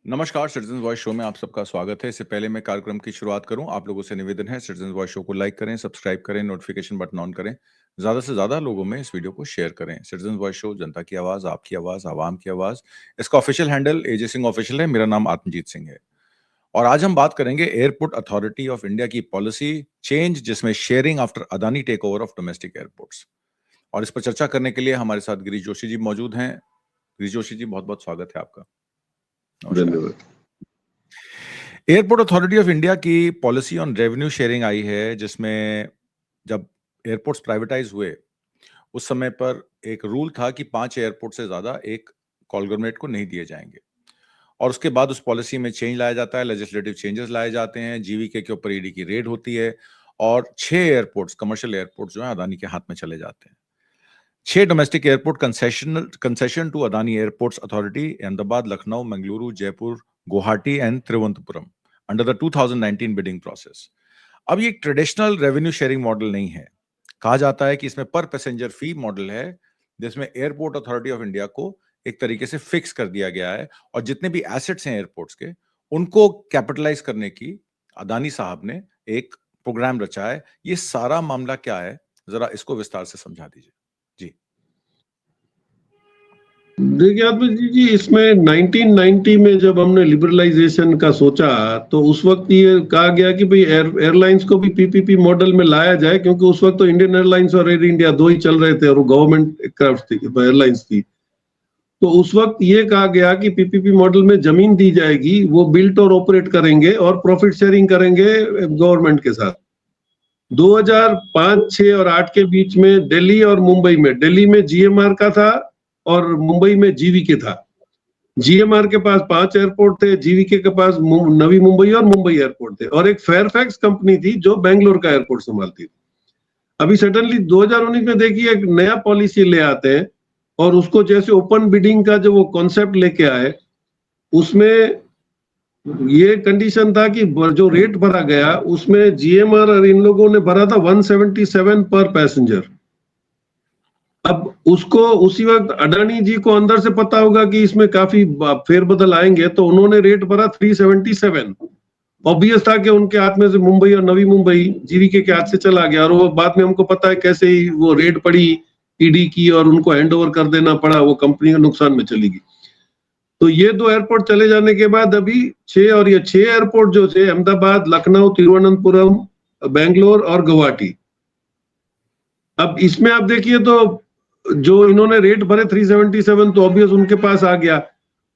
नमस्कार, citizen voice show में आप सबका स्वागत है। इससे पहले मैं कार्यक्रम की शुरुआत करूं, आप लोगों से निवेदन है सिटीजन वॉइस शो को लाइक करें, सब्सक्राइब करें, नोटिफिकेशन बटन ऑन करें, ज्यादा से ज्यादा लोगों में इस वीडियो को शेयर करें। सिटीजन वॉइस शो जनता की आवाज, आपकी आवाज, आवाम की आवाज। इसका ऑफिशियल हैंडल एजे सिंह ऑफिशियल है। मेरा नाम आत्मजीत सिंह है और आज हम बात करेंगे एयरपोर्ट अथॉरिटी ऑफ इंडिया की पॉलिसी चेंज, जिसमें sharing after Adani take over of domestic airports. और इस पर चर्चा करने के लिए हमारे साथ गिरीश जोशी जी मौजूद हैं। गिरीश जोशी जी, बहुत बहुत स्वागत है आपका। धन्यवाद। एयरपोर्ट अथॉरिटी ऑफ इंडिया की policy on revenue sharing I है, जिसमें जब एयरपोर्ट्स प्राइवेटाइज हुए उस समय पर एक रूल था कि 5 एयरपोर्ट से ज्यादा एक कॉन्ग्लोमरेट को नहीं दिए जाएंगे। और उसके बाद उस पॉलिसी में चेंज लाया जाता है, लेजिस्लेटिव चेंजेस लाए जाते हैं, जीवीके के ऊपर ईडी की रेड होती है और 6 एयरपोर्ट्स, कमर्शियल एयरपोर्ट्स जो है अदानी के हाथ में चले जाते हैं। 6 domestic airport concession to Adani airports authority, Ahmedabad, Lucknow, Mangaluru, Jaipur, Guwahati and Thiruvananthapuram under the 2019 bidding process. अब ये ट्रेडिशनल रेवेन्यू शेयरिंग मॉडल नहीं है। कहा जाता है कि इसमें पर पैसेंजर फी मॉडल है, जिसमें एयरपोर्ट अथॉरिटी ऑफ इंडिया को एक तरीके से फिक्स कर दिया गया है और जितने भी एसेट्स हैं एयरपोर्ट्स के, उनको कैपिटलाइज करने की अदानी साहब ने एक प्रोग्राम रचा है। ये सारा मामला क्या है, जरा इसको विस्तार से समझा दीजिए जी। देखिए आत्मजीत जी, इसमें 1990 में जब हमने लिबरलाइजेशन का सोचा तो उस वक्त ये कहा गया कि भाई एयरलाइंस को भी पीपीपी मॉडल में लाया जाए, क्योंकि उस वक्त तो इंडियन एयरलाइंस और एयर इंडिया दो ही चल रहे थे और वो गवर्नमेंट एयरक्राफ्ट थी, एयरलाइंस थी। तो उस वक्त ये कहा गया कि पीपीपी मॉडल में जमीन दी जाएगी, वो बिल्ट और ऑपरेट करेंगे और प्रॉफिट शेयरिंग करेंगे गवर्नमेंट के साथ। 2005, 6 और 8 के बीच में दिल्ली और मुंबई में, दिल्ली में जीएमआर का था और मुंबई में जीवीके था। जीएमआर के पास 5 एयरपोर्ट थे, जीवीके के पास नवी मुंबई और मुंबई एयरपोर्ट थे, और एक फेयरफैक्स कंपनी थी जो बेंगलोर का एयरपोर्ट संभालती थी। अभी सडनली 2019 में देखिए एक नया पॉलिसी ले आते हैं और उसको जैसे ओपन बिडिंग का जो वो कॉन्सेप्ट लेके आए, उसमें ये कंडीशन था कि जो रेट भरा गया उसमें जीएमआर और इन लोगों ने भरा था 177 पर पैसेंजर। अब उसको उसी वक्त अडानी जी को अंदर से पता होगा कि इसमें काफी फेरबदल आएंगे, तो उन्होंने रेट भरा 377। ऑब्वियस था कि उनके हाथ में से मुंबई और नवी मुंबई जीवीके के हाथ से चला गया, और वो बाद में हमको पता है कैसे ही वो रेट पड़ी ईडी की और उनको हैंड ओवर कर देना पड़ा, वो कंपनी के नुकसान में चली गई। तो ये 2 एयरपोर्ट चले जाने के बाद अभी 6, और ये 6 एयरपोर्ट जो थे अहमदाबाद, लखनऊ, तिरुवनंतपुरम, बेंगलोर और गुवाहाटी। अब इसमें आप देखिए तो जो इन्होंने रेट भरे 377, तो ऑब्वियस उनके पास आ गया।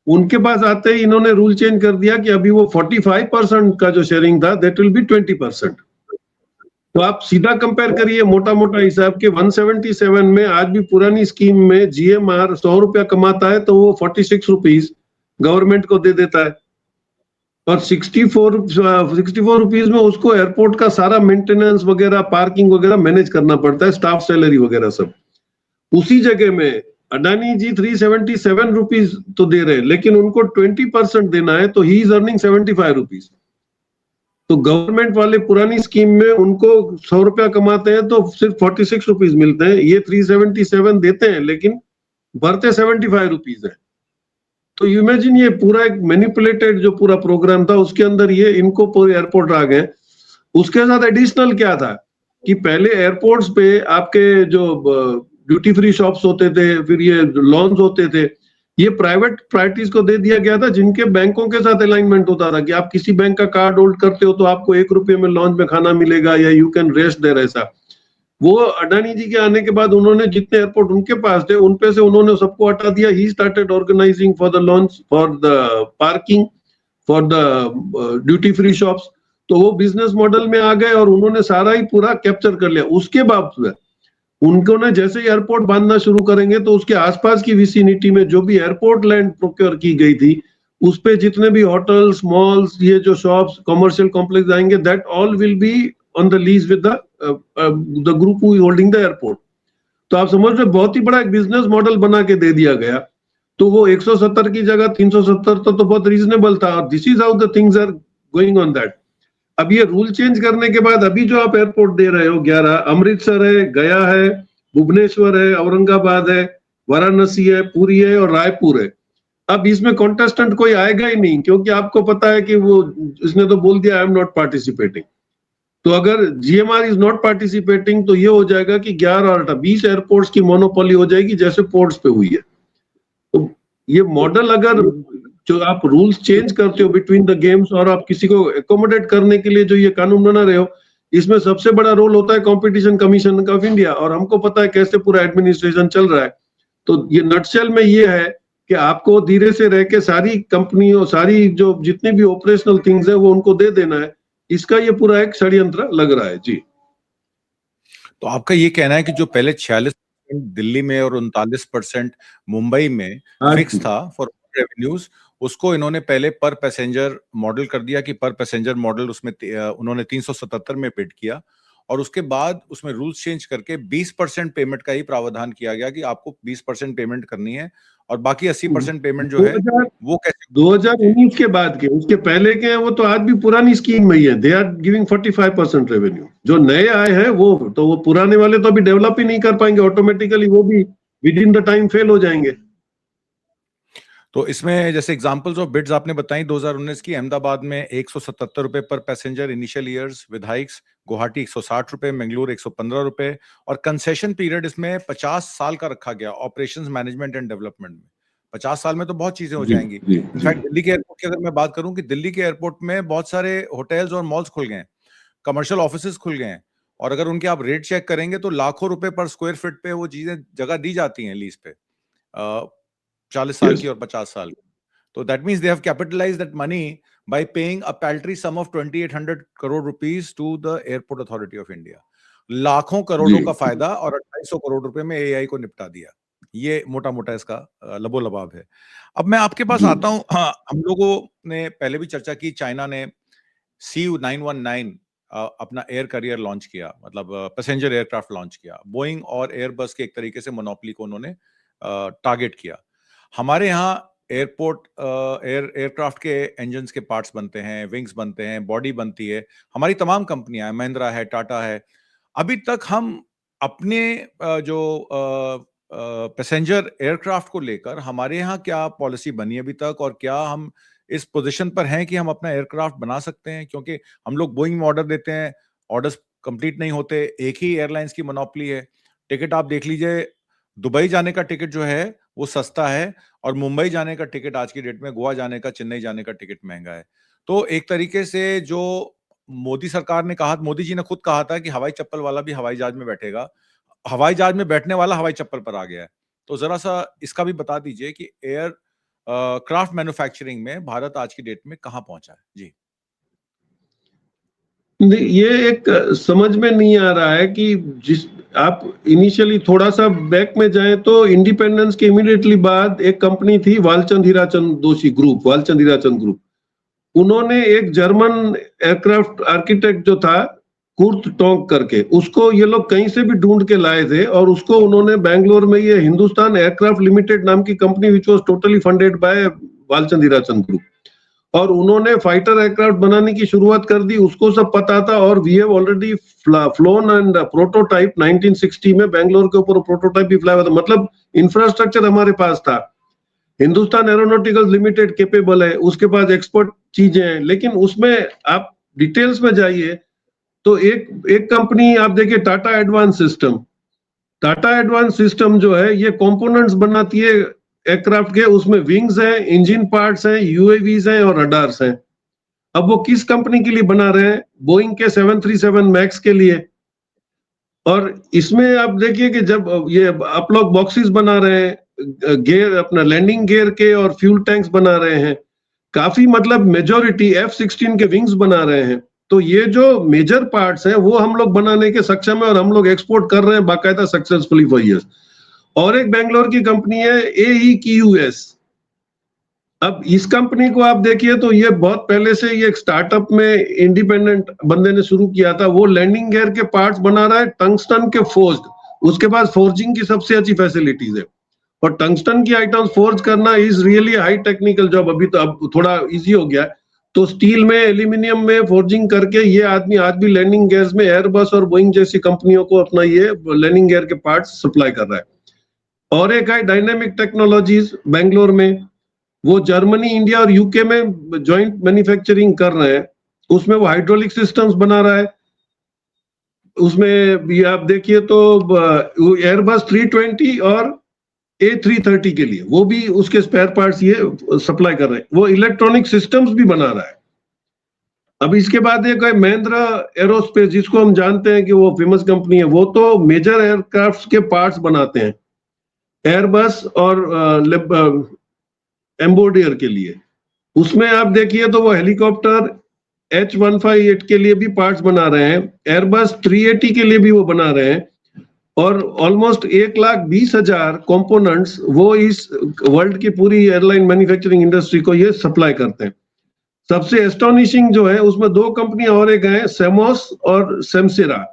उनके पास आते ही इन्होंने रूल चेंज कर दिया कि अभी वो 45% का जो शेयरिंग था दैट विल बी 20%। तो आप सीधा कंपेयर करिए मोटा मोटा हिसाब के 177 में आज भी पुरानी स्कीम में जीएमआर 100 रुपया कमाता है तो वो 46 रुपीज गवर्नमेंट को दे देता है, और 64 रुपीज में उसको एयरपोर्ट का सारा मेंटेनेंस वगैरह, पार्किंग वगैरह मैनेज करना पड़ता है, स्टाफ सैलरी वगैरह सब। उसी जगह में अडानी जी 377 रुपीज तो दे रहे हैं, लेकिन उनको 20% देना है, तो ही इज अर्निंग 75 रुपीज। तो गवर्नमेंट वाले पुरानी स्कीम में उनको 100 रुपया कमाते हैं तो सिर्फ 46 रुपीज मिलते हैं, ये 377 देते हैं लेकिन भरते 75 रुपीज है। तो इमेजिन ये पूरा एक मैनिपुलेटेड जो पूरा प्रोग्राम था, उसके अंदर ये इनको पूरे एयरपोर्ट आ गए। उसके साथ एडिशनल क्या था कि पहले एयरपोर्ट्स पे आपके जो ड्यूटी फ्री शॉप्स होते थे, फिर ये लॉन्स होते थे, ये प्राइवेट पार्टीज को दे दिया गया था, जिनके बैंकों के साथ अलाइनमेंट होता था कि आप किसी बैंक का कार्ड होल्ड करते हो तो आपको 1 रुपये में लॉन्च में खाना मिलेगा या यू कैन रेस्ट देयर। ऐसा वो अडानी जी के आने के बाद उन्होंने जितने एयरपोर्ट उनके पास थे उन पे से उन्होंने सबको हटा दिया। He started organising for the launch, for the parking, for the duty free shops. तो वो बिजनेस मॉडल में आ गए और उन्होंने सारा ही पूरा कैप्चर कर लिया। उसके बाद उनको ने जैसे एयरपोर्ट बांधना शुरू करेंगे तो उसके आसपास की विसिनिटी में जो भी एयरपोर्ट लैंड प्रोक्योर की गई थी उस पे जितने भी होटल्स, मॉल्स, ये जो शॉप्स, कमर्शियल कॉम्प्लेक्स आएंगे, that all will be on the lease with the group who is holding the airport. तो आप समझ रहे बहुत ही बड़ा एक बिजनेस मॉडल बना के दे दिया गया। तो वो 170 की जगह 370 तो बहुत रीजनेबल था, और this is how the things are going on that. अब ये रूल चेंज करने के बाद अभी जो आप एयरपोर्ट दे रहे हो 11, अमृतसर है, गया है, भुवनेश्वर है, औरंगाबाद है, वाराणसी है, पुरी है और रायपुर है। अब इसमें कॉन्टेस्टेंट कोई आएगा ही नहीं, क्योंकि आपको पता है कि वो इसने तो बोल दिया आई एम नॉट पार्टिसिपेटिंग। तो अगर जीएमआर इज नॉट पार्टिसिपेटिंग तो ये हो जाएगा कि 11 और 20 एयरपोर्ट्स की मोनोपोली हो जाएगी, जैसे पोर्ट्स पे हुई है। तो ये मॉडल, अगर जो आप रूल्स चेंज करते हो बिटवीन द गेम्स और आप किसी को एकोमोडेट करने के लिए जो ये कानून बना रहे हो, इसमें सबसे बड़ा रोल होता है कंपटीशन कमीशन ऑफ इंडिया, और हमको पता है कैसे पूरा एडमिनिस्ट्रेशन चल रहा है। तो ये नटशेल में ये है कि आपको धीरे से रह के सारी कंपनियों, सारी जो जितनी भी ऑपरेशनल थिंग्स है वो उनको दे देना है। इसका ये पूरा एक षड्यंत्र लग रहा है जी। तो आपका ये कहना है कि जो पहले 46% दिल्ली में और 39% मुंबई में फिक्स था फॉर रेवेन्यूज, उसको इन्होंने पहले पर पैसेंजर मॉडल कर दिया कि पर पैसेंजर मॉडल, उसमें उन्होंने 377 में बिड किया, और उसके बाद उसमें रूल्स चेंज करके 20% पेमेंट का ही प्रावधान किया गया कि आपको 20% पेमेंट करनी है, और बाकी 80% पेमेंट जो है वो कैसे 2019 के बाद के, उसके पहले के हैं वो तो आज भी पुरानी स्कीम में ही है। They are giving 45% revenue. जो नए आए हैं वो पुराने वाले तो अभी डेवलप ही नहीं कर पाएंगे, ऑटोमेटिकली वो भी with in the time fail हो जाएंगे। तो इसमें जैसे एग्जांपल्स ऑफ बिड्स आपने बताई 2019 की, अहमदाबाद में 177 रुपए पर passenger initial years with hikes, Guwahati 160 रुपए, मंगलुरु 115 रुपए, और कंसेशन पीरियड इसमें 50 साल का रखा गया ऑपरेशंस मैनेजमेंट एंड डेवलपमेंट में। 50 साल में तो बहुत चीजें हो जाएंगी। इनफैक्ट दिल्ली के एयरपोर्ट की अगर मैं बात करूं कि दिल्ली के एयरपोर्ट में बहुत सारे होटल्स और मॉल्स खुल गए हैं, कमर्शियल ऑफिसेस खुल गए हैं, और अगर उनके आप रेट चेक करेंगे तो लाखों रुपए पर स्क्वायर फीट पे वो चीजें जगह दी जाती हैं लीज पे, 40 साल की और 50 साल की। तो that means they have capitalised that money by paying a paltry sum of 2800 crore rupees to the Airport Authority of India। लाखों करोड़ों का फायदा और 2800 करोड़ रुपए में एआई को निपटा दिया। ये मोटा मोटा इसका लबोलबाब है। अब मैं आपके पास आता हूं। हाँ, हम लोगों ने पहले भी चर्चा की, चाइना ने CU919 अपना एयर करियर लॉन्च किया, मतलब पैसेंजर एयरक्राफ्ट लॉन्च किया। बोइंग और एयरबस के एक तरीके से मोनोपोली को उन्होंने टारगेट किया। हमारे यहाँ एयरपोर्ट एयरक्राफ्ट के इंजन्स के पार्ट्स बनते हैं, विंग्स बनते हैं, बॉडी बनती है, हमारी तमाम कंपनियां हैं, महिंद्रा है, टाटा है। अभी तक हम अपने जो पैसेंजर एयरक्राफ्ट को लेकर हमारे यहाँ क्या पॉलिसी बनी अभी तक, और क्या हम इस पोजीशन पर हैं कि हम अपना एयरक्राफ्ट बना सकते हैं? क्योंकि हम लोग बोइंग में ऑर्डर देते हैं, ऑर्डर्स कंप्लीट नहीं होते, एक ही एयरलाइंस की मोनोपोली है। टिकट आप देख लीजिए, दुबई जाने का टिकट जो है वो सस्ता है, और मुंबई जाने का टिकट आज की डेट में, गोवा जाने का, चेन्नई जाने का टिकट महंगा है। तो एक तरीके से जो मोदी सरकार ने कहा, मोदी जी ने खुद कहा था कि हवाई चप्पल वाला भी हवाई जहाज में बैठेगा, हवाई जहाज में बैठने वाला हवाई चप्पल पर आ गया है। तो जरा सा इसका भी बता दीजिए कि एयर क्राफ्ट मैन्युफैक्चरिंग में भारत आज की डेट में कहां पहुंचा है? जी। ये एक समझ में नहीं आ रहा है कि जिस आप इनिशियली थोड़ा सा बैक में जाएं तो इंडिपेंडेंस के इमीडिएटली बाद एक कंपनी थी वालचंद हीराचंद दोषी ग्रुप, वालचंद हीराचंद ग्रुप। उन्होंने एक जर्मन एयरक्राफ्ट आर्किटेक्ट जो था कुर्ट टोंक करके, उसको ये लोग कहीं से भी ढूंढ के लाए थे, और उसको उन्होंने बैंगलोर में ये हिंदुस्तान एयरक्राफ्ट लिमिटेड नाम की company which was totally funded by Walchand Hirachand group, और उन्होंने फाइटर एयरक्राफ्ट बनाने की शुरुआत कर दी। उसको सब पता था, और we have already flown and prototype 1960 में बैंगलोर के ऊपर प्रोटोटाइप भी फ्लाई हुआ था। मतलब इंफ्रास्ट्रक्चर हमारे पास था। हिंदुस्तान एरोनॉटिकल्स लिमिटेड केपेबल है, उसके पास एक्सपर्ट चीजें हैं, लेकिन उसमें आप डिटेल्स में जाइए तो एक कंपनी आप देखिए, Tata advance system. Tata advance system जो है ये कंपोनेंट्स बनाती है एयरक्राफ्ट के, उसमें विंग्स हैं, इंजन पार्ट्स हैं, यूएवीज हैं और रडार्स हैं। अब वो किस कंपनी के लिए बना रहे हैं? बोइंग के 737 मैक्स के लिए। और इसमें आप देखिए कि जब ये आप लोग बॉक्सेस बना रहे हैं, गियर अपना लैंडिंग गियर के और फ्यूल टैंक्स बना रहे हैं, काफी मतलब मेजॉरिटी F-16 के विंग्स बना रहे हैं। तो ये जो मेजर पार्ट्स हैं वो हम लोग बनाने के सक्षम है, और हम लोग एक्सपोर्ट कर रहे हैं बाकायदा सक्सेसफुली फॉर ईयर्स। और एक बेंगलोर की कंपनी है AEQS। अब इस कंपनी को आप देखिए तो ये बहुत पहले से ये एक स्टार्टअप में इंडिपेंडेंट बंदे ने शुरू किया था। वो लैंडिंग गियर के पार्ट्स बना रहा है, टंगस्टन के फोर्ज्ड। उसके पास फोर्जिंग की सबसे अच्छी फैसिलिटीज है, और टंगस्टन की आइटम्स फोर्ज करना is really high technical job. अभी तो अब थोड़ा इजी हो गया है। तो स्टील में, एल्यूमिनियम में फोर्जिंग करके ये आदमी आज भी लैंडिंग गियर्स में एयरबस और बोइंग जैसी कंपनियों को अपना ये लैंडिंग गियर के पार्ट्स सप्लाई कर रहा है। और एक है डायनेमिक टेक्नोलॉजीज बेंगलोर में, वो जर्मनी, इंडिया और यूके में जॉइंट मैन्युफैक्चरिंग कर रहे हैं। उसमें वो हाइड्रोलिक सिस्टम्स बना रहा है। उसमें भी आप देखिए तो एयरबस 320 और A330 के लिए वो भी उसके स्पेयर पार्ट्स ये सप्लाई कर रहे हैं। वो इलेक्ट्रॉनिक सिस्टम्स भी बना रहा है। अब इसके बाद एक है महिंद्रा एरोस्पेस, जिसको हम जानते हैं कि वो फेमस कंपनी है। वो तो मेजर एयरक्राफ्ट के पार्ट्स बनाते हैं एयरबस और एम्बोडियर के लिए। उसमें आप देखिए तो वो हेलीकॉप्टर H158 के लिए भी पार्ट्स बना रहे हैं, एयरबस 380 के लिए भी वो बना रहे हैं, और ऑलमोस्ट 1,20,000 कंपोनेंट्स वो इस वर्ल्ड की पूरी एयरलाइन मैन्युफैक्चरिंग इंडस्ट्री को ये सप्लाई करते हैं। सबसे एस्टोनिशिंग जो है उसमें दो कंपनियां और एक हैं, सेमोस और सेमसेरा।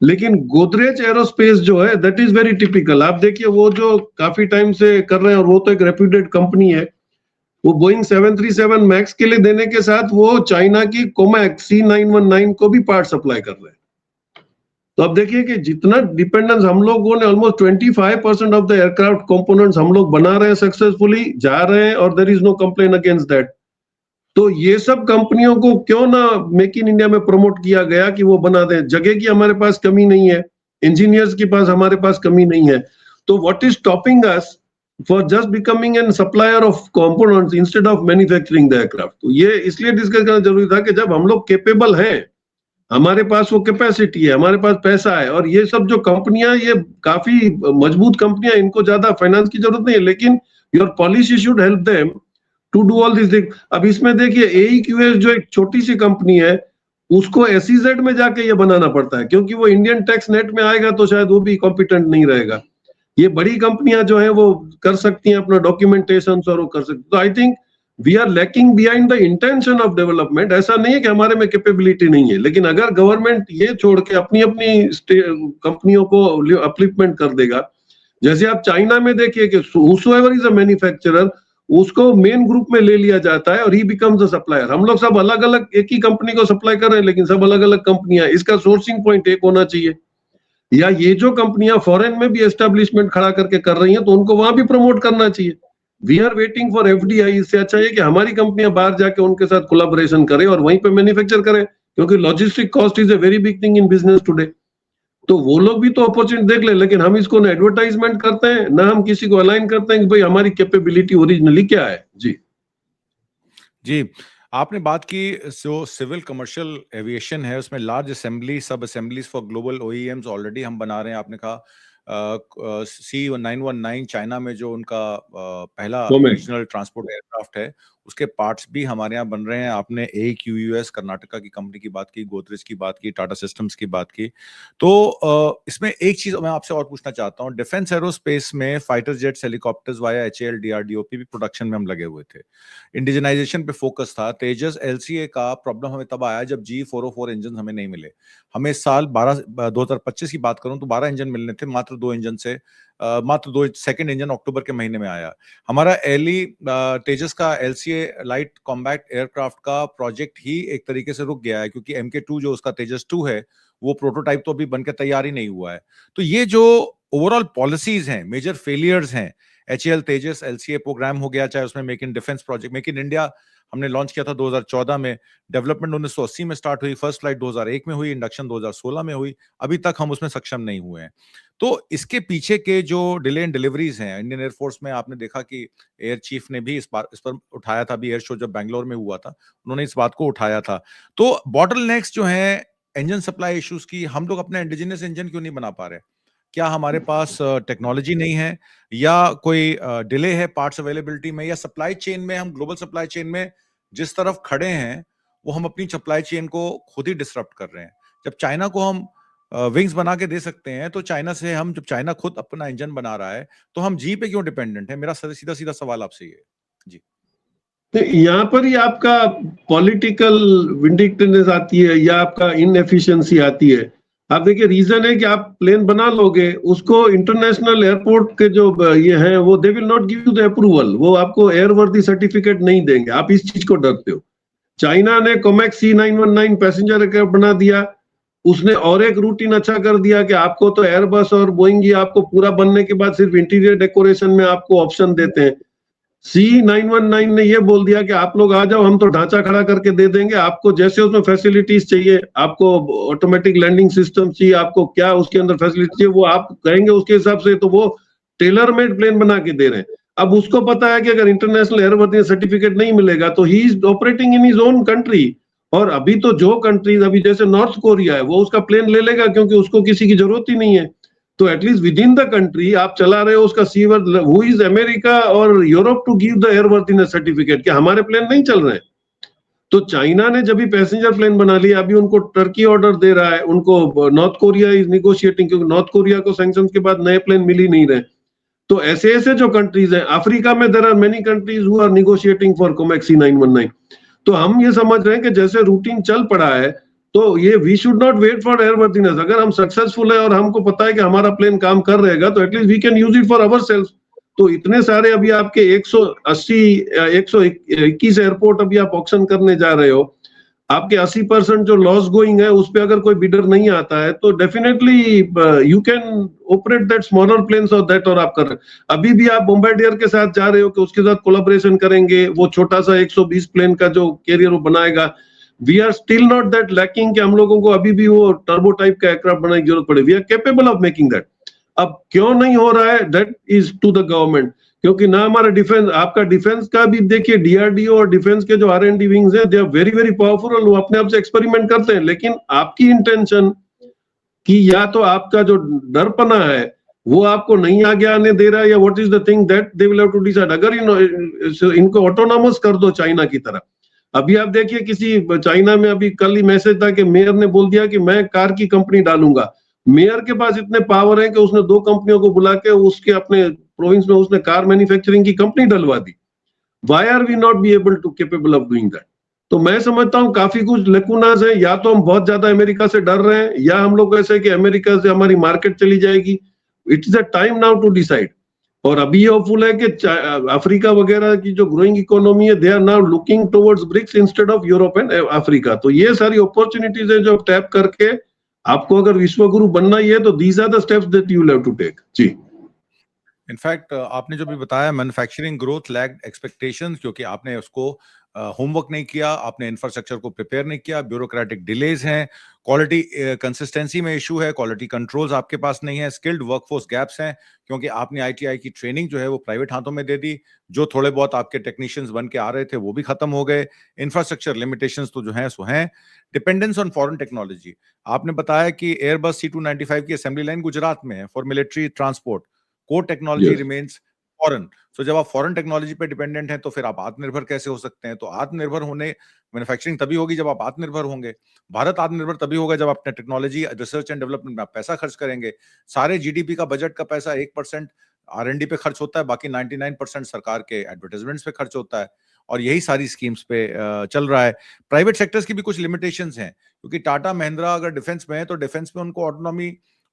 लेकिन गोदरेज एरोस्पेस जो है दैट इज वेरी टिपिकल। आप देखिए वो जो काफी टाइम से कर रहे हैं, और वो तो एक रेप्यूटेड कंपनी है। वो बोइंग 737 मैक्स के लिए देने के साथ वो चाइना की कोमैक C919 को भी पार्ट सप्लाई कर रहे हैं। तो अब देखिए कि जितना डिपेंडेंस हम लोगों ने, almost 25% of the aircraft components हम लोग बना रहे हैं, सक्सेसफुली जा रहे हैं, और there is no complain against that. तो ये सब कंपनियों को क्यों ना मेक इन इंडिया में प्रमोट किया गया कि वो बना दें। जगह की हमारे पास कमी नहीं है, इंजीनियर्स के पास हमारे पास कमी नहीं है। तो what is stopping us for just becoming an supplier of components instead of manufacturing the aircraft? तो ये इसलिए डिस्कस करना जरूरी था कि जब हम लोग केपेबल हैं, हमारे पास वो कैपेसिटी है, हमारे पास पैसा है, और ये सब जो कंपनियां, ये काफी मजबूत कंपनियां, इनको ज्यादा फाइनेंस की जरूरत नहीं है, लेकिन your policy should help them to do all this thing. अब इसमें देखिए AEQS जो एक छोटी सी कंपनी है, उसको SEZ में जाके ये बनाना पड़ता है, क्योंकि वो इंडियन टैक्स नेट में आएगा तो शायद वो भी कॉम्पिटेंट नहीं रहेगा। ये बड़ी कंपनियां जो है वो कर सकती हैं अपना डॉक्यूमेंटेशन, और वो कर सकती। तो I think we are lacking behind the intention of development. ऐसा नहीं है कि हमारे में कैपेबिलिटी नहीं है, लेकिन अगर गवर्नमेंट ये छोड़ के अपनी अपनी कंपनियों को अपलिफ्टमेंट कर देगा, जैसे आप चाइना में देखिए कि whosoever is a manufacturer, उसको मेन ग्रुप में ले लिया जाता है और ही बिकम्स द सप्लायर। हम लोग सब अलग अलग एक ही कंपनी को सप्लाई कर रहे हैं, लेकिन सब अलग अलग कंपनियां। इसका सोर्सिंग पॉइंट एक होना चाहिए। या ये जो कंपनियां फॉरेन में भी एस्टेब्लिशमेंट खड़ा करके कर रही हैं, तो उनको वहां भी प्रमोट करना चाहिए। We are waiting for FDI। इससे अच्छा है कि हमारी कंपनियां बाहर जाके उनके साथ कोलैबोरेशन करें और वहीं पे मैन्युफैक्चर करें, क्योंकि logistic cost is a very big thing in business today. तो वो लोग भी तो अपॉर्चुनिटी देख ले, लेकिन हम इसको ना एडवर्टाइजमेंट करते हैं, ना हम किसी को अलाइन करते हैं कि भाई हमारी कैपेबिलिटी ओरिजिनली क्या है। जी जी, आपने बात की जो सिविल कमर्शियल एविएशन है, उसमें लार्ज असेंबली, सब assemblies for global OEMs already हम बना रहे हैं। आपने कहा C919 चाइना में जो उनका पहला रीजनल ट्रांसपोर्ट एयरक्राफ्ट है, उसके पार्ट्स भी हमारे यहाँ बन रहे हैं। आपने AQUS कर्नाटका की कंपनी की बात की, गोदरेज की बात की, टाटा सिस्टम्स की बात की। तो इसमें एक चीज मैं आपसे और पूछना चाहता हूँ, डिफेंस एरोस्पेस में fighter jets, helicopters via HAL DRDO भी प्रोडक्शन में हम लगे हुए थे। इंडिजनाइजेशन पे फोकस था। तेजस LCA का प्रॉब्लम हमें तब आया जब G404 इंजन हमें नहीं मिले। हमें साल 2025 की बात करूं तो 12 इंजन मिलने थे, मात्र 2 इंजन से मात्र 2 सेकंड इंजन अक्टूबर के महीने में आया। हमारा तेजस का LCA लाइट कॉम्बैट एयरक्राफ्ट का प्रोजेक्ट ही एक तरीके से रुक गया है, क्योंकि MK2 जो उसका तेजस 2 है, वो प्रोटोटाइप तो अभी बनकर तैयार ही नहीं हुआ है। तो ये जो ओवरऑल पॉलिसीज हैं, मेजर फेलियर्स हैं, HAL तेजस LCA प्रोग्राम हो गया, चाहे उसमें make in defence project, make in India हमने लॉन्च किया था 2014 में, डेवलपमेंट 1980 में स्टार्ट हुई, फर्स्ट फ्लाइट 2001 में हुई, इंडक्शन 2016 में हुई, अभी तक हम उसमें सक्षम नहीं हुए हैं। तो इसके पीछे के जो डिले इन डिलीवरीज हैं, इंडियन एयरफोर्स में आपने देखा कि एयर चीफ ने भी इस पर उठाया था, अभी एयर शो जब बैंगलोर में हुआ था, उन्होंने इस बात को उठाया था। तो बॉटलनेक्स जो है इंजन सप्लाई इश्यूज की, हम लोग अपने इंडिजिनियस इंजन क्यों नहीं बना पा रहे? क्या हमारे पास टेक्नोलॉजी नहीं है, या कोई डिले है पार्ट्स अवेलेबिलिटी में, या सप्लाई चेन में हम ग्लोबल सप्लाई चेन में जिस तरफ खड़े हैं वो हम अपनी सप्लाई चेन को खुद ही डिसरप्ट कर रहे हैं? जब चाइना को हम विंग्स बना के दे सकते हैं, तो चाइना से हम, जब चाइना खुद अपना इंजन बना रहा है, तो हम जी पे क्यों डिपेंडेंट है? मेरा सीधा सीधा सवाल आपसे ये जी। तो यहाँ पर ही आपका पॉलिटिकल विंडिक्टिवनेस आती है, या आपका इनएफिशिएंसी आती है। आप देखिए रीजन है कि आप प्लेन बना लोगे, उसको इंटरनेशनल एयरपोर्ट के जो ये हैं वो they will not give you the approval, वो आपको एयरवर्दी सर्टिफिकेट नहीं देंगे। आप इस चीज को डरते हो। चाइना ने कोमैक C919 पैसेंजर एयरक्राफ्ट बना दिया, उसने और एक रूटीन अच्छा कर दिया कि आपको तो एयरबस और बोइंग ही आपको पूरा बनने के बाद सिर्फ इंटीरियर डेकोरेशन में आपको ऑप्शन देते हैं। C919 ने ये बोल दिया कि आप लोग आ जाओ, हम तो ढांचा खड़ा करके दे देंगे आपको, जैसे उसमें फैसिलिटीज चाहिए, आपको ऑटोमेटिक लैंडिंग सिस्टम चाहिए, आपको क्या उसके अंदर फैसिलिटी चाहिए वो आप कहेंगे उसके हिसाब से, तो वो टेलर मेड प्लेन बना के दे रहे हैं। अब उसको पता है कि अगर इंटरनेशनल एयरवर्दीनेस सर्टिफिकेट नहीं मिलेगा तो he is operating in his own country. और अभी तो जो कंट्रीज, अभी जैसे नॉर्थ कोरिया है, वो उसका प्लेन ले लेगा क्योंकि उसको किसी की जरूरत ही नहीं है। तो at least within the country आप चला रहे हो उसका सीवर, हु इज अमेरिका और Europe to give the airworthiness certificate कि हमारे प्लेन नहीं चल रहे हैं। तो चाइना ने जब भी पैसेंजर प्लेन बना लिया, अभी उनको टर्की ऑर्डर दे रहा है, उनको नॉर्थ कोरिया इज निगोशिएटिंग, क्योंकि नॉर्थ कोरिया को सैंक्शन के बाद नए प्लेन मिल ही नहीं रहे। तो ऐसे ऐसे जो कंट्रीज हैं, अफ्रीका में there are many countries who are negotiating for Comac C919। तो हम ये समझ रहे हैं कि जैसे रूटीन चल पड़ा है, तो ये we should not wait for airworthiness. अगर हम सक्सेसफुल है और हमको पता है कि हमारा प्लेन काम कर रहेगा, तो at least we can use it for our self. तो इतने सारे अभी आपके 180 121 एयरपोर्ट अभी आप ऑक्शन करने जा रहे हो, आपके 80% जो लॉस गोइंग है उस पे अगर कोई बिडर नहीं आता है, तो definitely you can operate that smaller planes और दैट, और आप कर रहे। अभी भी आप बोम्बार्डियर के साथ जा रहे हो कि उसके साथ कोलैबोरेशन करेंगे, वो छोटा सा 120 प्लेन का जो कैरियर वो बनाएगा। We are still not that lacking कि हम लोगों को अभी भी वो टर्बो टाइप का एयरक्राफ्ट बनाने की जरूरत पड़े। We are capable of making that. अब क्यों नहीं हो रहा है, that is to the government. क्योंकि ना हमारा डिफेंस, आपका डिफेंस का भी देखिए, डीआरडीओ और डिफेंस के जो R&D विंग्स है, they are very very powerful, और वो अपने आप से एक्सपेरिमेंट करते हैं। लेकिन आपकी इंटेंशन कि या तो आपका जो डरपना है वो आपको नहीं आगे आने दे रहा है, या what is the thing that they will have to decide. अगर इनको ऑटोनॉमस कर दो चाइना की तरह। अभी आप देखिए, किसी चाइना में अभी कल ही मैसेज था कि मेयर ने बोल दिया कि मैं कार की कंपनी डालूंगा। मेयर के पास इतने पावर है कि उसने 2 कंपनियों को बुला के उसके अपने प्रोविंस में उसने कार मैन्युफैक्चरिंग की कंपनी डलवा दी। Why are we not be able to capable of doing that? तो मैं समझता हूँ काफी कुछ लेकुनास है। या तो हम बहुत ज्यादा अमेरिका से डर रहे हैं, या हम लोग ऐसे कि अमेरिका से हमारी मार्केट चली जाएगी। It's the time now to decide. और अभी ये होपफुल है कि अफ्रीका वगैरह की जो ग्रोइंग इकोनॉमी है, they are now looking towards BRICS instead of Europe and Africa. तो ये सारी अपॉर्चुनिटीज है जो टैप करके आपको अगर विश्व गुरु बनना ही है, तो these are the steps that you will have to take. जी। इनफैक्ट आपने जो भी बताया, मैन्युफैक्चरिंग ग्रोथ लैग्ड एक्सपेक्टेशंस, क्योंकि आपने उसको होमवर्क नहीं किया, आपने इंफ्रास्ट्रक्चर को प्रिपेयर नहीं किया, ब्यूरोक्रेटिक डिलेज हैं, क्वालिटी कंसिस्टेंसी में इशू है, क्वालिटी कंट्रोल्स आपके पास नहीं है, स्किल्ड वर्कफोर्स गैप्स हैं, क्योंकि आपने आईटीआई की ट्रेनिंग जो है वो प्राइवेट हाथों में दे दी। जो थोड़े बहुत आपके टेक्नीशियंस बन के आ रहे थे वो भी खत्म हो गए। इंफ्रास्ट्रक्चर लिमिटेशंस तो जो हैं सो हैं। डिपेंडेंस ऑन फॉरेन टेक्नोलॉजी, आपने बताया कि एयरबस C295 की असेंबली लाइन गुजरात में है for military transport. Core technology yes. Remains foreign. So जब आप फॉरेन टेक्नोलॉजी पे डिपेंडेंट हैं, तो फिर आप आत्मनिर्भर कैसे हो सकते हैं? तो आत्मनिर्भर होने, मैन्युफैक्चरिंग तभी होगी जब आप आत्मनिर्भर होंगे। भारत आत्मनिर्भर तभी होगा जब अपने टेक्नोलॉजी रिसर्च एंड डेवलपमेंट में आप पैसा खर्च करेंगे। सारे जीडीपी का बजट का पैसा 1% R&D पे खर्च होता है, बाकी 99% सरकार के एडवर्टाइजमेंट्स पे खर्च होता है, और यही सारी स्कीम्स पे चल रहा है। प्राइवेट सेक्टर्स की भी कुछ लिमिटेशंस हैं, क्योंकि टाटा महिंद्रा अगर डिफेंस में है, तो डिफेंस में उनको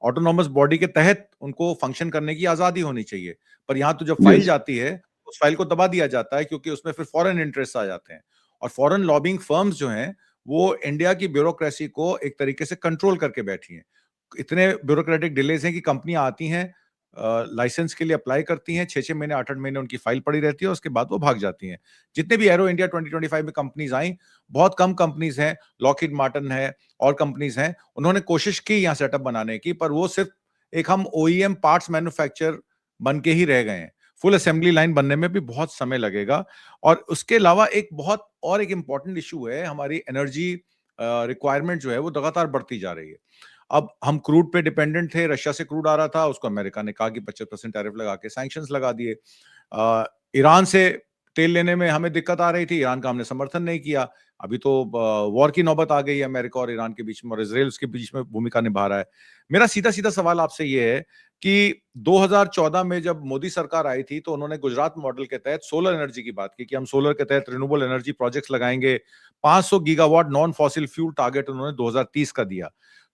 ऑटोनॉमस बॉडी के तहत उनको फंक्शन करने की आजादी होनी चाहिए। पर यहाँ तो जब फाइल यस। जाती है, उस फाइल को दबा दिया जाता है, क्योंकि उसमें फिर फॉरेन इंटरेस्ट आ जाते हैं, और फॉरेन लॉबिंग फर्म्स जो हैं वो इंडिया की ब्यूरोक्रेसी को एक तरीके से कंट्रोल करके बैठी हैं। इतने ब्यूरोक्रेटिक डिलेज हैं कि कंपनियां आती हैं, लाइसेंस के लिए अप्लाई करती हैं, 6-6 महीने 8-8 महीने उनकी फाइल पड़ी रहती है, उसके बाद वो भाग जाती हैं। जितने भी एरो इंडिया 2025 में कंपनीज आई, बहुत कम कंपनीज हैं, लॉकहीड मार्टिन है और कंपनीज हैं, उन्होंने कोशिश की यहाँ सेटअप बनाने की, पर वो सिर्फ एक हम ओईएम पार्ट्स मैन्युफैक्चर बन के ही रह गए हैं। फुल असेंबली लाइन बनने में भी बहुत समय लगेगा। और उसके अलावा एक इंपॉर्टेंट इशू है, हमारी एनर्जी रिक्वायरमेंट जो है वो लगातार बढ़ती जा रही है। अब हम क्रूड पे डिपेंडेंट थे, रशिया से क्रूड आ रहा था, उसको अमेरिका ने कहा कि 25% टैरिफ लगा के सैंक्शंस लगा दिए। ईरान से तेल लेने में हमें दिक्कत आ रही थी, ईरान का हमने समर्थन नहीं किया। अभी तो वॉर की नौबत आ गई है अमेरिका और ईरान के बीच में, और इजराइल उसके बीच में भूमिका निभा रहा है। मेरा सीधा-सीधा सवाल आपसे ये है कि 2014 में जब मोदी सरकार आई थी, तो उन्होंने गुजरात मॉडल के तहत सोलर एनर्जी की बात की कि हम सोलर के तहत रिन्यूएबल एनर्जी प्रोजेक्ट्स लगाएंगे। 500 gigawatt non fossil fuel target उन्होंने 2030 का दिया।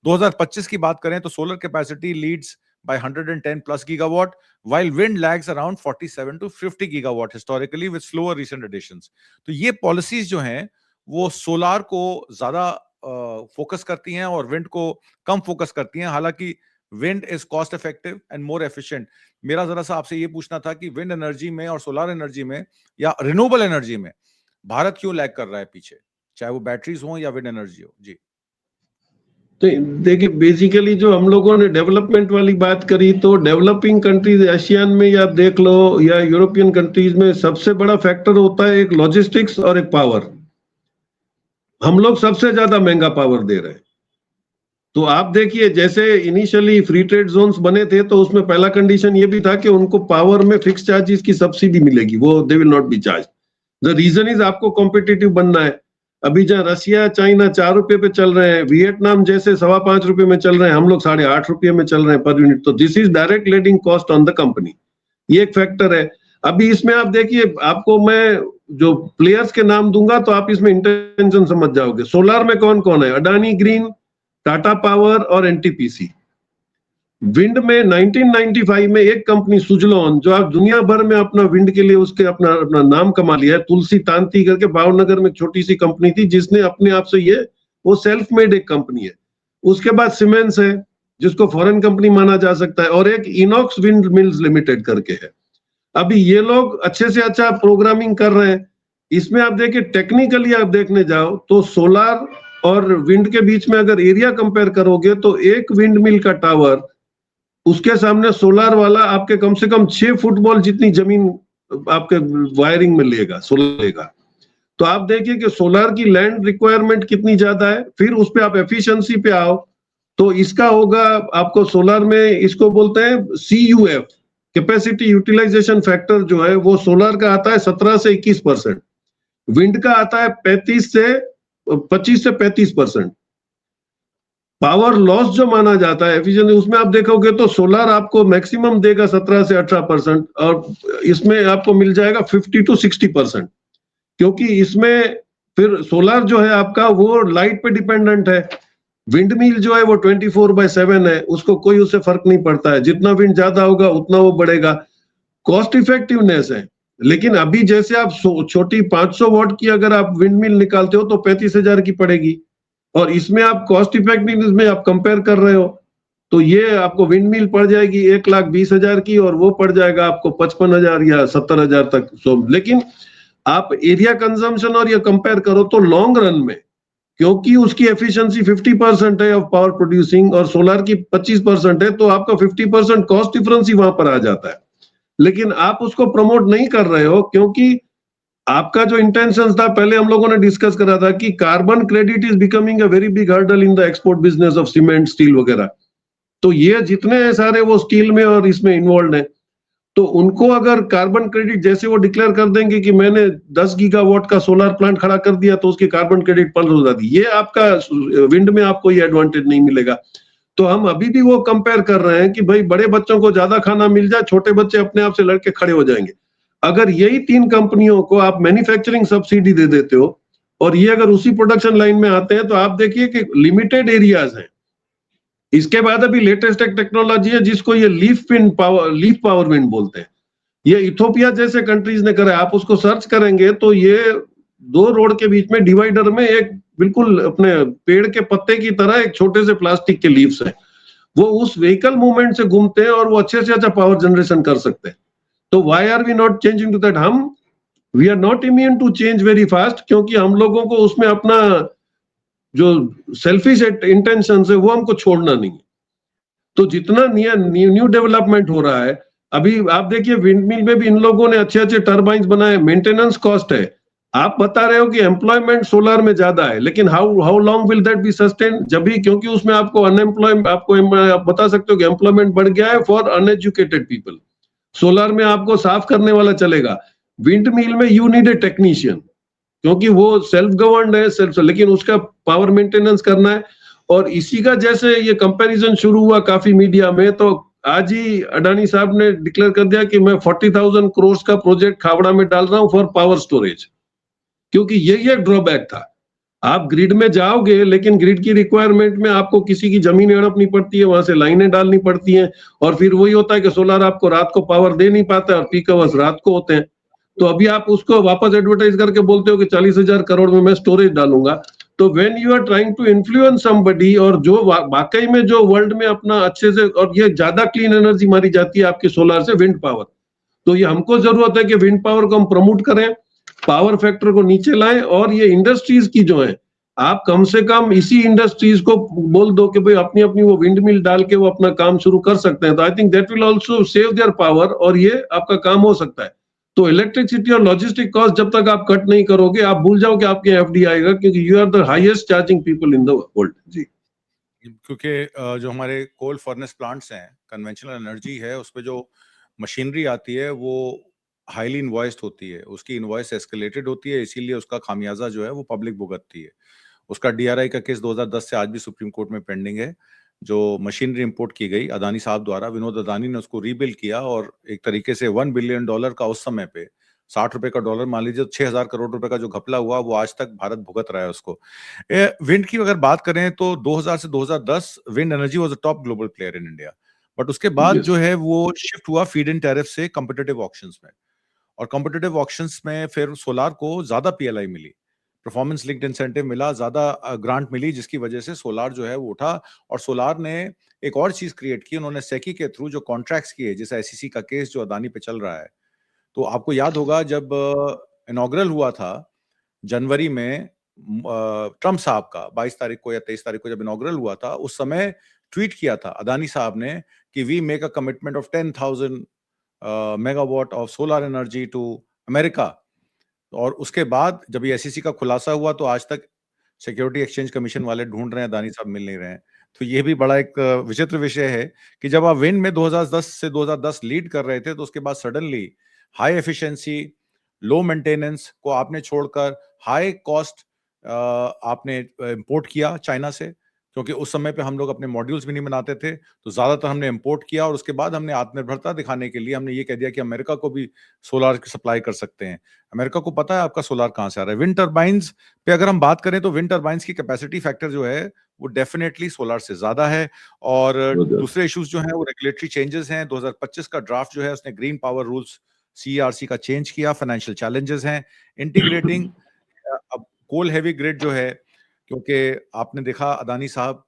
2025 की बात करें तो solar capacity leads by 110 plus gigawatt, while wind lags around 47 to 50 gigawatt historically with slower recent additions. तो ये पॉलिसीज जो हैं वो सोलार को ज्यादा फोकस करती हैं और विंड को कम फोकस करती हैं। हालांकि wind is cost effective and more efficient. मेरा जरा सा आपसे ये पूछना था कि विंड एनर्जी में और सोलर एनर्जी में या रिन्यूएबल एनर्जी में भारत क्यों लैग कर रहा है पीछे, चाहे वो बैटरीज हो या विंड एनर्जी हो? जी। तो देखिए, बेसिकली जो हम लोगों ने डेवलपमेंट वाली बात करी, तो डेवलपिंग कंट्रीज एशियन में या देख लो या यूरोपियन कंट्रीज में सबसे बड़ा फैक्टर होता है एक लॉजिस्टिक्स और एक पावर। हम लोग सबसे ज्यादा महंगा पावर दे रहे हैं। तो आप देखिए, जैसे इनिशियली फ्री ट्रेड जोन्स बने थे तो उसमें पहला कंडीशन ये भी था कि उनको पावर में फिक्स चार्जेस की सब्सिडी मिलेगी, वो they will not be charge. The reason is आपको कॉम्पिटिटिव बनना है। अभी जहाँ रशिया चाइना 4 रुपए पे चल रहे हैं, वियतनाम जैसे 5.25 रुपए में चल रहे हैं, हम लोग 8.5 रुपए में चल रहे हैं पर यूनिट। तो this is direct lading cost on the company, ये एक फैक्टर है। अभी इसमें आप देखिए, आपको मैं जो प्लेयर्स के नाम दूंगा तो आप इसमें इंटेंशन समझ जाओगे। सोलर में कौन कौन है? अडानी ग्रीन, टाटा पावर और एनटीपीसी। विंड में 1995 में एक कंपनी सुजलॉन, जो आप दुनिया भर में अपना विंड के लिए उसके अपना नाम कमा लिया है, तुलसी तांती करके भावनगर में छोटी सी कंपनी थी जिसने अपने आप से वो सेल्फ मेड एक कंपनी है। उसके बाद सीमेंस है जिसको फॉरेन कंपनी माना जा सकता है, और एक इनॉक्स विंड मिल्स लिमिटेड करके है। अभी ये लोग अच्छे से अच्छा प्रोग्रामिंग कर रहे हैं। इसमें आप देखिए, टेक्निकली आप देखने जाओ तो सोलर और विंड के बीच में अगर एरिया कंपेयर करोगे तो एक विंड मिल का टावर उसके सामने सोलर वाला आपके कम से कम 6 फुटबॉल जितनी जमीन आपके वायरिंग में लेगा, सोलर लेगा। तो आप देखिए कि सोलर की लैंड रिक्वायरमेंट कितनी ज्यादा है। फिर उस पे आप एफिशिएंसी पे आओ तो इसका होगा आपको सोलर में, इसको बोलते हैं CUF, कैपेसिटी यूटिलाइजेशन फैक्टर जो है वो सोलर का आता है 17 से 21%, विंड का आता है 25 से 35%। पावर लॉस जो माना जाता है एफिशिएंसी, उसमें आप देखोगे तो सोलर आपको मैक्सिमम देगा 17 से 18% और इसमें आपको मिल जाएगा 50 to 60%, क्योंकि इसमें फिर सोलर जो है आपका वो लाइट पे डिपेंडेंट है। विंड मिल जो है वो 24/7 है, उसको कोई उससे फर्क नहीं पड़ता है, जितना विंड ज्यादा होगा उतना वो बढ़ेगा। कॉस्ट इफेक्टिवनेस है, लेकिन अभी जैसे आप छोटी 500 वॉट की अगर आप विंड मिल निकालते हो तो 35,000 की पड़ेगी, और इसमें आप कॉस्ट इफेक्टिवनेस में आप कंपेयर कर रहे हो तो ये आपको विंड मिल पड़ जाएगी 1,20,000 की, और वो पड़ जाएगा आपको 55,000 या 70,000 तक। लेकिन आप एरिया कंजम्पशन और ये कंपेयर करो तो लॉन्ग रन में, क्योंकि उसकी एफिशिएंसी 50% है ऑफ पावर प्रोड्यूसिंग और सोलर की 25% है, तो आपका 50% कॉस्ट डिफरेंस ही वहां पर आ जाता है। लेकिन आप उसको प्रमोट नहीं कर रहे हो, क्योंकि आपका जो इंटेंशन था, पहले हम लोगों ने डिस्कस करा था कि carbon credit is becoming a very big hurdle in the export business of cement, steel वगैरह। तो ये जितने सारे वो स्टील में और इसमें इन्वॉल्व है, तो उनको अगर कार्बन क्रेडिट जैसे वो डिक्लेयर कर देंगे कि मैंने 10 गीगावाट का सोलर प्लांट खड़ा कर दिया तो उसकी कार्बन क्रेडिट पल हो जाती, ये आपका विंड में आपको ये एडवांटेज नहीं मिलेगा। तो हम अभी भी वो कंपेयर कर रहे हैं कि भाई बड़े बच्चों को ज्यादा खाना मिल जाए, छोटे बच्चे अपने आप से लड़के खड़े हो जाएंगे। अगर यही 3 कंपनियों को आप मैन्युफैक्चरिंग सब्सिडी दे देते हो और ये अगर उसी प्रोडक्शन लाइन में आते हैं, तो आप देखिए कि लिमिटेड एरियाज हैं। इसके बाद अभी लेटेस्ट एक टेक्नोलॉजी है जिसको ये लीफ पावर विंड बोलते हैं। ये इथोपिया जैसे कंट्रीज ने करा है। आप उसको सर्च करेंगे तो ये 2 रोड के बीच में डिवाइडर में एक बिल्कुल अपने पेड़ के पत्ते की तरह एक छोटे से प्लास्टिक के लीव्स है, वो उस व्हीकल मूवमेंट से घूमते हैं और वो अच्छे से अच्छा पावर जनरेशन कर सकते हैं। तो why are we not changing to that? We are not immune to change very fast, क्योंकि हम लोगों को उसमें अपना जो सेल्फिश इंटेंशन है वो हमको छोड़ना नहीं है। तो जितना न्यू डेवलपमेंट हो रहा है, अभी आप देखिए विंड मिल में भी इन लोगों ने अच्छे अच्छे टर्बाइंस बनाए, मेंटेनेंस कॉस्ट है। आप बता रहे हो कि एम्प्लॉयमेंट सोलर में ज्यादा है, लेकिन how long will that B sustain? जब भी, क्योंकि उसमें आपको आप बता सकते हो कि एम्प्लॉयमेंट बढ़ गया है फॉर अनएजुकेटेड पीपल। सोलर में आपको साफ करने वाला चलेगा, विंड मिल में यू नीड ए टेक्नीशियन, क्योंकि वो सेल्फ गवर्नड है, लेकिन उसका पावर मेंटेनेंस करना है। और इसी का जैसे ये कंपैरिजन शुरू हुआ काफी मीडिया में, तो आज ही अडानी साहब ने डिक्लेयर कर दिया कि मैं 40,000 करोड़ का प्रोजेक्ट खावड़ा में डाल रहा हूं फॉर पावर स्टोरेज, क्योंकि यही एक ड्रॉबैक था। आप ग्रिड में जाओगे, लेकिन ग्रिड की रिक्वायरमेंट में आपको किसी की जमीन हड़पनी पड़ती है, वहां से लाइनें डालनी पड़ती हैं, और फिर वही होता है कि सोलर आपको रात को पावर दे नहीं पाता और पीक आवर्स रात को होते हैं। तो अभी आप उसको वापस एडवर्टाइज करके बोलते हो कि 40,000 करोड़ में मैं स्टोरेज डालूंगा, तो when you are trying to influence somebody, और जो वाकई में जो वर्ल्ड में अपना अच्छे से, और ये ज्यादा क्लीन एनर्जी मारी जाती है आपके सोलार से, विंड पावर, तो ये हमको जरूरत है कि विंड पावर को हम प्रमोट करें, पावर फैक्टर को नीचे लाएं, और ये इंडस्ट्रीज की जो है, आप कम से कम इसी इंडस्ट्रीज को बोल दो कि भाई अपनी अपनी वो विंड मिल डाल के वो अपना काम शुरू कर सकते हैं, तो I think that will also save their power, और ये आपका काम हो सकता है। तो इलेक्ट्रिसिटी और लॉजिस्टिक कॉस्ट जब तक आप कट नहीं करोगे, आप भूल जाओ कि आपके एफडी आएगा, क्योंकि you are the highest charging people in the world. जी, क्योंकि जो हमारे कोल फर्नेस प्लांट्स हैं, कन्वेंशनल एनर्जी है, उसपे जो मशीनरी आती है वो हाईली इन्वॉइस्ड होती है, उसकी इन्वॉइस एस्केलेटेड होती है, इसीलिए उसका खामियाजा जो है वो पब्लिक भुगतती है। उसका डीआरआई का केस 2010 से आज भी सुप्रीम कोर्ट में पेंडिंग है। जो मशीनरी इंपोर्ट की गई अदानी साहब द्वारा, विनोद अदानी ने उसको रीबिल्ड किया और एक तरीके से $1 बिलियन का उस समय पे 60 रुपए का डॉलर मान लीजिए, 6,000 करोड़ रुपए का जो घपला हुआ वो आज तक भारत भुगत रहा है उसको। विंड की अगर बात करें तो 2000 से 2010 wind energy was a top global player in India, but उसके बाद यस, जो है वो शिफ्ट हुआ फीड इन टैरिफ से कॉम्पिटिटिव ऑक्शंस में, और कॉम्पिटिटिव ऑक्शंस में फिर सोलार को ज्यादा पीएलआई मिली, परफॉर्मेंस लिंक्ड इंसेंटिव मिला, ज्यादा ग्रांट मिली, जिसकी वजह से सोलार जो है वो उठा। और सोलार ने एक और चीज क्रिएट की, उन्होंने सेकी के थ्रू जो कॉन्ट्रैक्ट्स किए, जैसे एसईसी का केस जो अदानी पे चल रहा है, तो आपको याद होगा जब इनॉग्रल हुआ था जनवरी में, ट्रम्प साहब का 22 तारीख को या 23 तारीख को जब इनॉग्रल हुआ था, उस समय ट्वीट किया था अदानी साहब ने कि we make a commitment of 10,000 megawatt of solar energy to America. और उसके बाद जब ये एसईसी का खुलासा हुआ तो आज तक सिक्योरिटी एक्सचेंज कमीशन वाले ढूंढ रहे हैं, अदानी साहब मिल नहीं रहे हैं। तो ये भी बड़ा एक विचित्र विषय है कि जब आप विंड में 2010 से 2010 लीड कर रहे थे, तो उसके बाद suddenly high efficiency, low maintenance को आपने छोड़कर हाई कॉस्ट आपने इंपोर्ट किया चाइना से, क्योंकि उस समय पे हम लोग अपने मॉड्यूल्स भी नहीं बनाते थे, तो ज्यादातर हमने इंपोर्ट किया, और उसके बाद हमने आत्मनिर्भरता दिखाने के लिए हमने ये कह दिया कि अमेरिका को भी सोलार सप्लाई कर सकते हैं। अमेरिका को पता है आपका सोलार कहाँ से आ रहा है। विंड टर्बाइंस पे अगर हम बात करें तो विंड टर्बाइंस की कैपेसिटी फैक्टर जो है वो डेफिनेटली सोलार से ज्यादा है। और दूसरे इश्यूज जो हैं वो रेगुलेटरी चेंजेस हैं। 2025 का ड्राफ्ट जो है उसने ग्रीन पावर रूल्स सीईआरसी का चेंज किया, फाइनेंशियल चैलेंजेस हैं, इंटीग्रेटिंग अब कोल हैवी ग्रिड जो है, क्योंकि आपने देखा अदानी साहब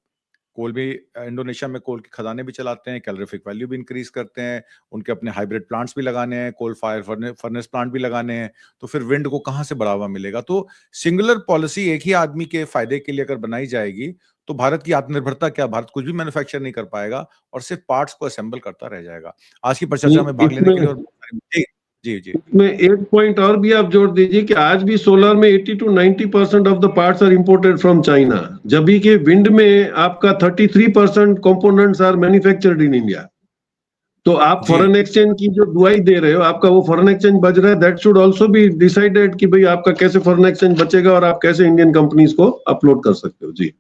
कोल भी इंडोनेशिया में कोल की खदानें भी चलाते हैं, कैलोरीफिक वैल्यू भी इंक्रीज करते हैं, उनके अपने हाइब्रिड प्लांट्स भी लगाने हैं, कोल फायर फर्नेस प्लांट भी लगाने हैं, तो फिर विंड को कहाँ से बढ़ावा मिलेगा। तो सिंगुलर पॉलिसी एक ही आदमी के फायदे के लिए अगर बनाई जाएगी तो भारत की आत्मनिर्भरता क्या, भारत कुछ भी मैन्युफैक्चर नहीं कर पाएगा और सिर्फ पार्ट्स को असेंबल करता रह जाएगा। आज की परिचर्चा में भाग लेने के लिए और जी जी जी इसमें एक पॉइंट और भी आप जोड़ दीजिए कि आज भी सोलर में 80 to 90% of the parts are imported from China, जबकि कि विंड में आपका 33% components are manufactured in India. तो आप जी। फॉरेन एक्सचेंज की जो दुआई दे रहे हो, आपका वो फॉरेन एक्सचेंज बच रहा है, that should also be decided कि भाई आपका कैसे फॉरेन एक्सचेंज बचेगा और आप कैसे इंडियन कंपनीज को अपलोड कर सकते हो। जी,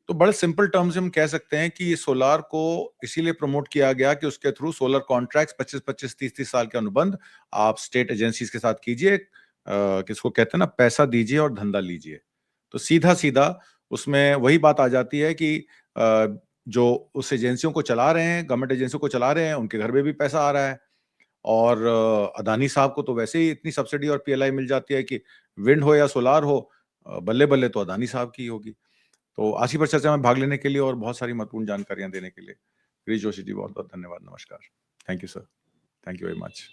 तो बड़े सिंपल टर्म्स में हम कह सकते हैं कि ये सोलार को इसीलिए प्रमोट किया गया कि उसके थ्रू सोलर कॉन्ट्रैक्ट्स 25-25, 30-30 साल के अनुबंध आप स्टेट एजेंसीज के साथ कीजिए, किसको कहते हैं ना, पैसा दीजिए और धंधा लीजिए। तो सीधा सीधा उसमें वही बात आ जाती है कि जो उस एजेंसियों को चला रहे हैं, गवर्नमेंट एजेंसियों को चला रहे हैं, उनके घर में भी पैसा आ रहा है। और अदानी साहब को तो वैसे ही इतनी सब्सिडी और पीएलआई मिल जाती है कि विंड हो या सोलार हो, बल्ले बल्ले तो अदानी साहब की होगी। तो आज की परिचर्चा में भाग लेने के लिए और बहुत सारी महत्वपूर्ण जानकारियां देने के लिए गिरीश जोशी जी बहुत बहुत धन्यवाद। नमस्कार। Thank you sir. Thank you very much.